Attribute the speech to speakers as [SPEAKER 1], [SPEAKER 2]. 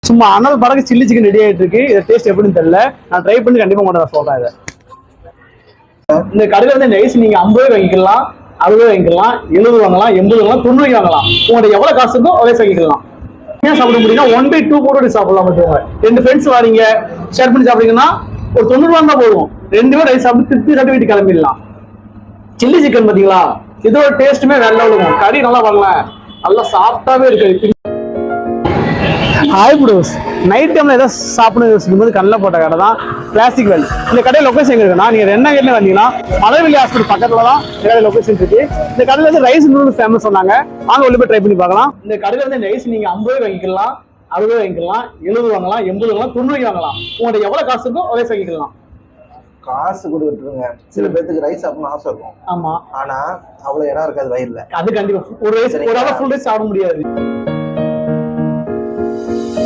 [SPEAKER 1] சும்மா அனல் படகு சில்லி சிக்கன் ரெடி ஆயிட்டு இருக்கு. இதை டேஸ்ட் எப்படின்னு தெரியல, நான் ட்ரை பண்ணி கண்டிப்பா மட்டும் நான் சொல்றேன். இதை இந்த கடையில வந்து இந்த ரைஸ் நீங்க 50 வாங்கிக்கலாம், 60 வாங்கிக்கலாம், 70 வாங்கலாம், 80 வாங்கலாம், 90 வாங்கலாம். உங்கள்ட்ட எவ்வளவு காசு இருக்கோ ரைஸ் வாங்கிக்கலாம். ஏன் சாப்பிட முடியும்னா 1/2 போட்டு சாப்பிடலாம். பார்த்துக்கோங்க, 2 ஃப்ரெண்ட்ஸ் வாரீங்க, ஷேர் பண்ணி சாப்பிடுறீங்கன்னா ஒரு 90 ரூபா தான் போதும். 2 பேரும் ரைஸ் சாப்பிட்டு திருப்தி சாப்பிட்டு வீட்டுக்கு கிளம்பிடலாம். சில்லி சிக்கன் பாத்தீங்களா, இதோட டேஸ்ட்டுமே வேற லெவல் இருக்கும். கறி நல்லா வரலாம், நல்லா சாஃப்டாவே இருக்கு. ஹாய் ப்ரோஸ், நைட் டைம்ல ஏதாவது சாப்பிடணும் யோசிக்கும்போது கண்ணில் போட்ட கடை தான் கிளாசிக் வேல். இந்த கடையில் லொக்கேஷன் எங்க இருக்குன்னா, நீங்க ரெண்டாயிரத்துல வந்தீங்கன்னா மலர்வெளி ஹாஸ்பிட்டல் பக்கத்துல தான் இந்த கடை லொக்கேஷன் இருக்கு. இந்த கடையில வந்து ரைஸ் நூடுல்ஸ் ஃபேமஸ் சொன்னாங்க, வாங்க உள்ள போய் ட்ரை பண்ணி பார்க்கலாம். இந்த கடையில வந்து ரைஸ் நீங்க 50 வாங்கிக்கலாம், 60 வாங்கிக்கலாம், 70 வாங்கலாம், 80 வாங்கலாம், 90 வாங்கலாம். உங்கள்ட்ட எவ்வளவு காசு இருக்கோ ரைஸ் வாங்கிக்கலாம்.
[SPEAKER 2] காசு கொடுத்துருங்க. சில பேருக்கு ரைஸ் சாப்பிடணும் ஆசை இருக்கும்.
[SPEAKER 1] ஆமா,
[SPEAKER 2] ஆனா அவ்வளவு இடம் இருக்காது வயிறுல.
[SPEAKER 1] அது கண்டிப்பா ஒரு ரைஸ் ஒரு ஆளா ஃபுல் ரைஸ் சாப்பிட முடியாது.